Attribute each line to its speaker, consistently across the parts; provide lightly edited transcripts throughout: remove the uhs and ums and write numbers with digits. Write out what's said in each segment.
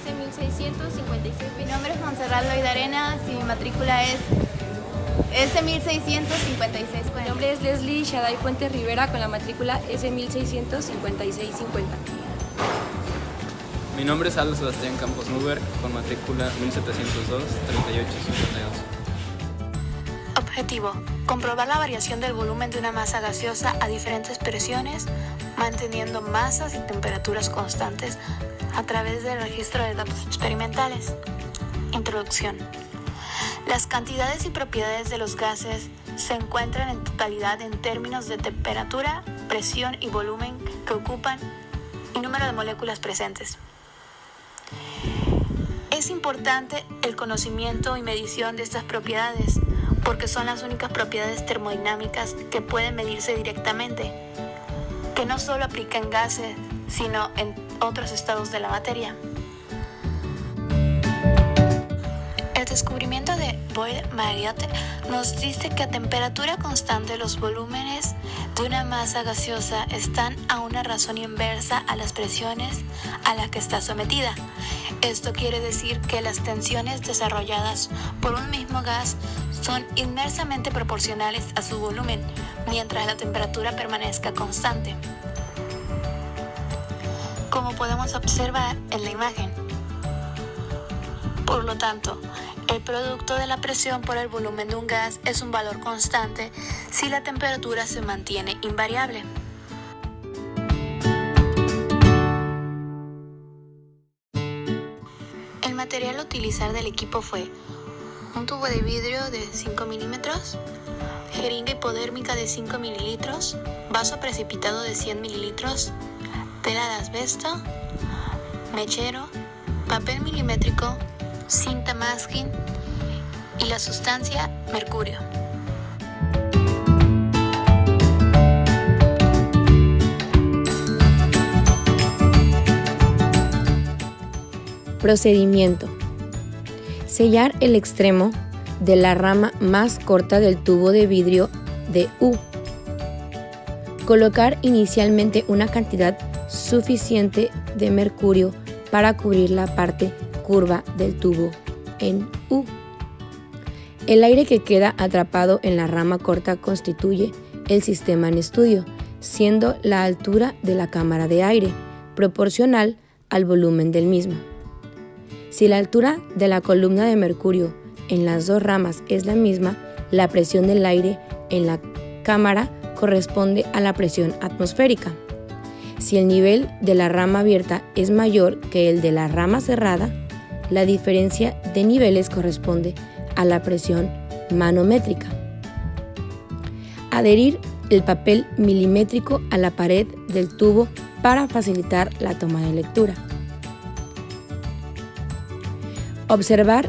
Speaker 1: S1656.
Speaker 2: Mi nombre es Montserrat Loyd Arenas y mi matrícula es S1656.
Speaker 1: Mi nombre es Leslie Shaday Fuentes Rivera con la matrícula S165650.
Speaker 3: Mi nombre es Aldo Sebastián Campos Nuber con matrícula 1702 3852.
Speaker 4: Objetivo: comprobar la variación del volumen de una masa gaseosa a diferentes presiones, manteniendo masas y temperaturas constantes a través del registro de datos experimentales. Introducción. Las cantidades y propiedades de los gases se encuentran en totalidad en términos de temperatura, presión y volumen que ocupan y número de moléculas presentes. Es importante el conocimiento y medición de estas propiedades porque son las únicas propiedades termodinámicas que pueden medirse directamente, que no solo aplica en gases, sino en otros estados de la materia. El descubrimiento de Boyle-Mariotte nos dice que a temperatura constante los volúmenes de una masa gaseosa están a una razón inversa a las presiones a las que está sometida. Esto quiere decir que las tensiones desarrolladas por un mismo gas son inversamente proporcionales a su volumen, mientras la temperatura permanezca constante. Como podemos observar en la imagen. Por lo tanto, el producto de la presión por el volumen de un gas es un valor constante si la temperatura se mantiene invariable. El material a utilizar del equipo fue un tubo de vidrio de 5 milímetros, jeringa hipodérmica de 5 mililitros, vaso precipitado de 100 mililitros, tela de asbesto, mechero, papel milimétrico, cinta masking y la sustancia mercurio.
Speaker 5: Procedimiento: sellar el extremo de la rama más corta del tubo de vidrio de U. Colocar inicialmente una cantidad suficiente de mercurio para cubrir la parte curva del tubo en U. El aire que queda atrapado en la rama corta constituye el sistema en estudio, siendo la altura de la cámara de aire proporcional al volumen del mismo. Si la altura de la columna de mercurio en las dos ramas es la misma, la presión del aire en la cámara corresponde a la presión atmosférica. Si el nivel de la rama abierta es mayor que el de la rama cerrada, la diferencia de niveles corresponde a la presión manométrica. Adherir el papel milimétrico a la pared del tubo para facilitar la toma de lectura. Observar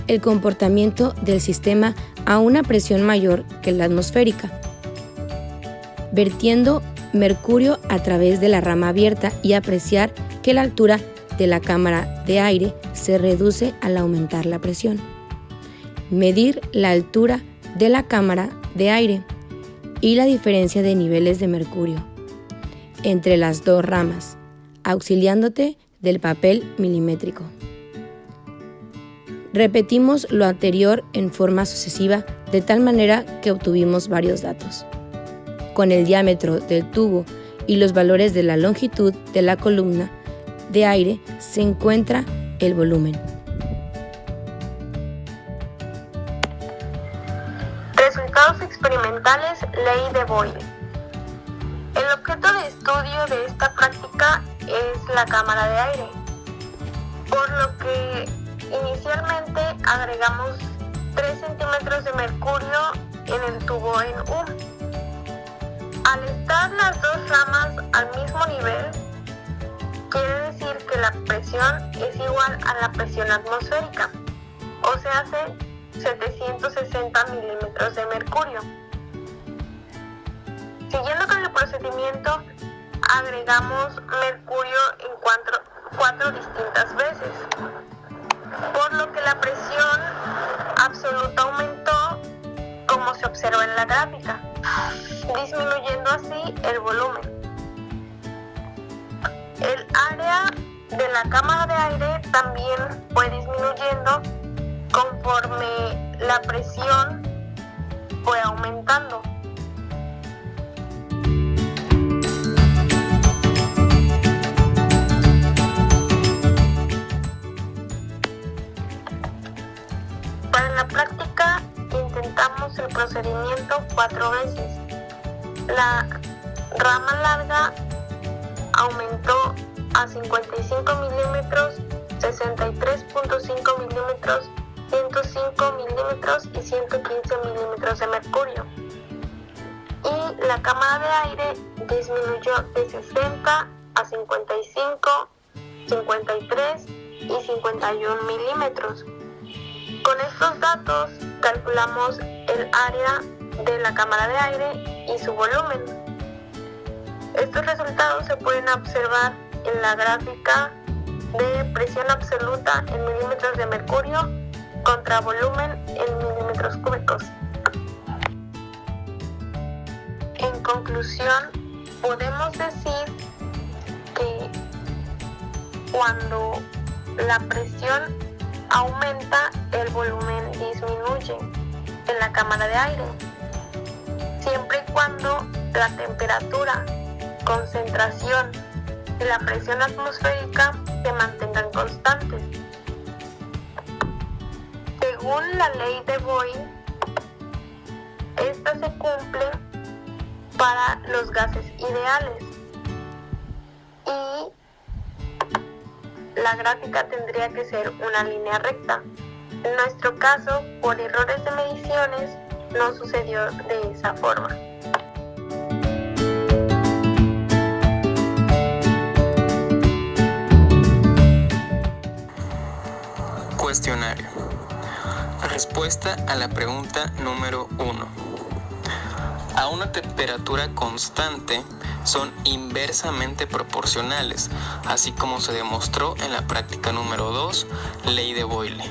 Speaker 5: el comportamiento del sistema a una presión mayor que la atmosférica, vertiendo mercurio a través de la rama abierta y apreciar que la altura de la cámara de aire se reduce al aumentar la presión. Medir la altura de la cámara de aire y la diferencia de niveles de mercurio entre las dos ramas, auxiliándote del papel milimétrico. Repetimos lo anterior en forma sucesiva de tal manera que obtuvimos varios datos. Con el diámetro del tubo y los valores de la longitud de la columna de aire se encuentra el volumen.
Speaker 6: Resultados experimentales, ley de Boyle. El objeto de estudio de esta práctica es la cámara de aire, por lo que inicialmente agregamos 3 centímetros de mercurio en el tubo en U. Al estar las dos ramas al mismo nivel, quiere decir que la presión es igual a la presión atmosférica, o sea, hace 760 milímetros de mercurio. Siguiendo con el procedimiento, agregamos mercurio en 4 distintas veces, por lo que la presión absoluta aumentó, como se observa en la gráfica, disminuyendo así el volumen. El área de la cámara de aire también fue disminuyendo conforme la presión fue aumentando. Para la práctica intentamos el procedimiento 4 veces. La rama larga aumentó a 55 milímetros, 63.5 milímetros, 105 milímetros y 115 milímetros de mercurio. Y la cámara de aire disminuyó de 60 a 55, 53 y 51 milímetros. Con estos datos calculamos el área de la cámara de aire y su volumen. Estos resultados se pueden observar en la gráfica de presión absoluta en milímetros de mercurio contra volumen en milímetros cúbicos. En conclusión, podemos decir que cuando la presión aumenta, el volumen disminuye en la cámara de aire, siempre y cuando la temperatura, concentración y la presión atmosférica se mantengan constantes. Según la ley de Boyle, esta se cumple para los gases ideales y la gráfica tendría que ser una línea recta. En nuestro caso, por errores de mediciones, no sucedió de esa forma.
Speaker 7: Cuestionario. Respuesta a la pregunta número 1. A una temperatura constante son inversamente proporcionales, así como se demostró en la práctica número 2, ley de Boyle.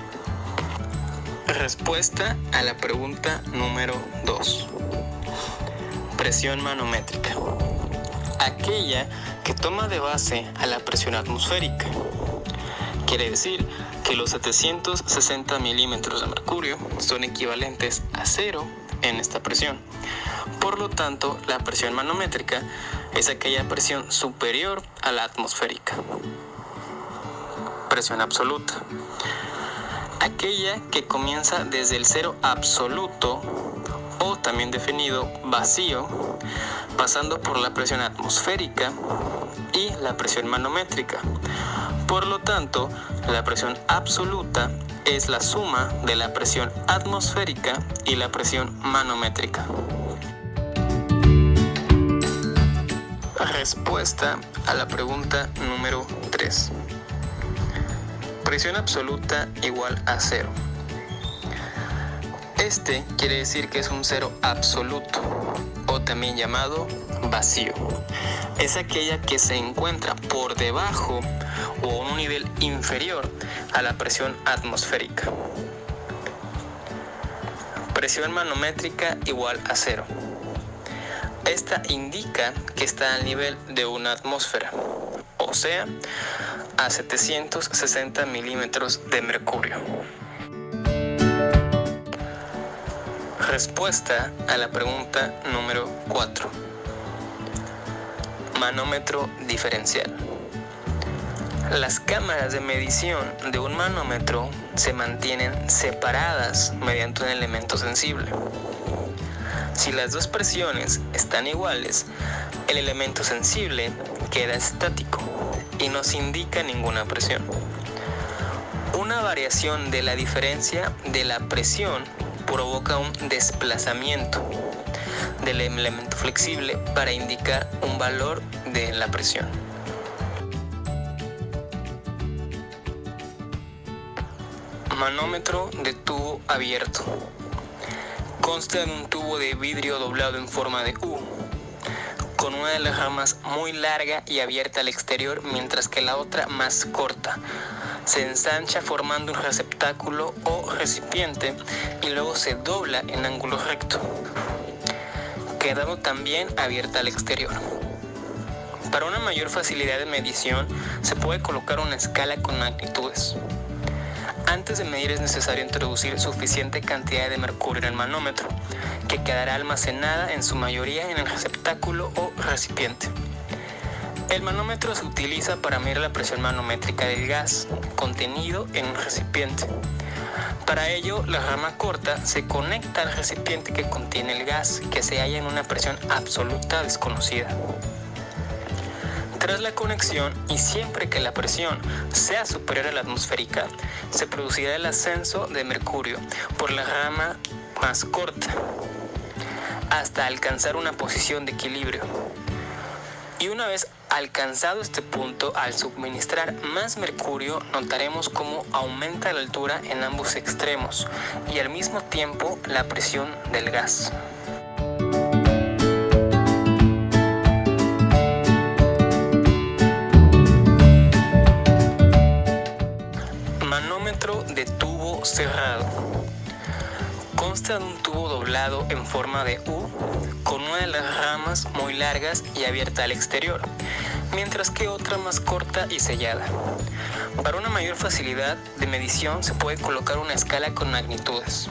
Speaker 7: Respuesta a la pregunta número 2. Presión manométrica. Aquella que toma de base a la presión atmosférica. Quiere decir que los 760 milímetros de mercurio son equivalentes a 0 en esta presión. Por lo tanto, la presión manométrica es aquella presión superior a la atmosférica. Presión absoluta. Aquella que comienza desde el cero absoluto, o también definido vacío, pasando por la presión atmosférica y la presión manométrica. Por lo tanto, la presión absoluta es la suma de la presión atmosférica y la presión manométrica. Respuesta a la pregunta número 3. Presión absoluta igual a 0. Este quiere decir que es un cero absoluto, o también llamado vacío. Es aquella que se encuentra por debajo o a un nivel inferior a la presión atmosférica. Presión manométrica igual a 0. Esta indica que está al nivel de una atmósfera, o sea, a 760 milímetros de mercurio. Respuesta a la pregunta número 4. Manómetro diferencial. Las cámaras de medición de un manómetro se mantienen separadas mediante un elemento sensible. Si las dos presiones están iguales, el elemento sensible queda estático y no se indica ninguna presión. Una variación de la diferencia de la presión provoca un desplazamiento del elemento flexible para indicar un valor de la presión. Manómetro de tubo abierto. Consta de un tubo de vidrio doblado en forma de U, con una de las ramas muy larga y abierta al exterior, mientras que la otra más corta. Se ensancha formando un receptáculo o recipiente y luego se dobla en ángulo recto, quedando también abierta al exterior. Para una mayor facilidad de medición, se puede colocar una escala con magnitudes. Antes de medir es necesario introducir suficiente cantidad de mercurio en el manómetro, que quedará almacenada en su mayoría en el receptáculo o recipiente. El manómetro se utiliza para medir la presión manométrica del gas contenido en un recipiente. Para ello, la rama corta se conecta al recipiente que contiene el gas, que se halla en una presión absoluta desconocida. Tras la conexión, y siempre que la presión sea superior a la atmosférica, se producirá el ascenso de mercurio por la rama más corta, hasta alcanzar una posición de equilibrio. Y una vez alcanzado este punto, al suministrar más mercurio, notaremos cómo aumenta la altura en ambos extremos y al mismo tiempo la presión del gas. Manómetro de tubo cerrado. Consta de un tubo doblado en forma de U, con una de las ramas muy largas y abierta al exterior, mientras que otra más corta y sellada. Para una mayor facilidad de medición se puede colocar una escala con magnitudes.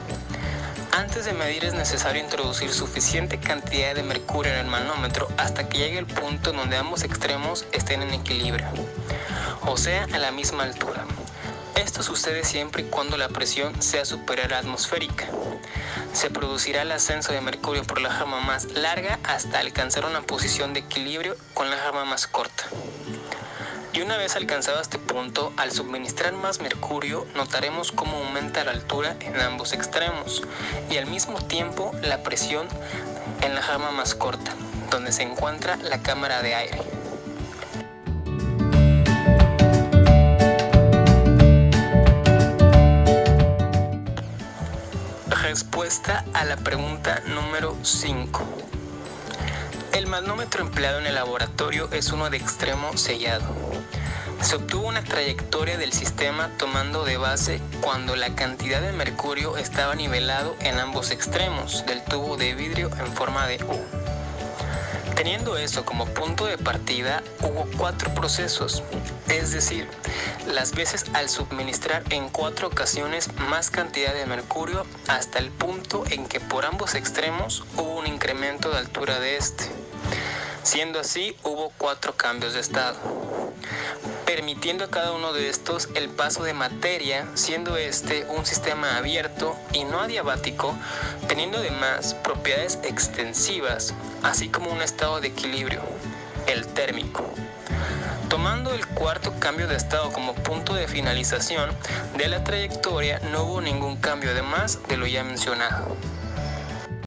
Speaker 7: Antes de medir es necesario introducir suficiente cantidad de mercurio en el manómetro hasta que llegue el punto donde ambos extremos estén en equilibrio, o sea, a la misma altura. Esto sucede siempre y cuando la presión sea superior a la atmosférica. Se producirá el ascenso de mercurio por la rama más larga hasta alcanzar una posición de equilibrio con la rama más corta. Y una vez alcanzado este punto, al suministrar más mercurio, notaremos cómo aumenta la altura en ambos extremos y al mismo tiempo la presión en la rama más corta, donde se encuentra la cámara de aire. Respuesta a la pregunta número 5. El manómetro empleado en el laboratorio es uno de extremo sellado. Se obtuvo una trayectoria del sistema tomando de base cuando la cantidad de mercurio estaba nivelado en ambos extremos del tubo de vidrio en forma de U. Teniendo eso como punto de partida, hubo 4 procesos, es decir, las veces al suministrar en 4 ocasiones más cantidad de mercurio hasta el punto en que por ambos extremos hubo un incremento de altura de este. Siendo así, hubo 4 cambios de estado, permitiendo a cada uno de estos el paso de materia, siendo este un sistema abierto y no adiabático, teniendo además propiedades extensivas, así como un estado de equilibrio, el térmico. Tomando el 4º cambio de estado como punto de finalización de la trayectoria, no hubo ningún cambio además de lo ya mencionado.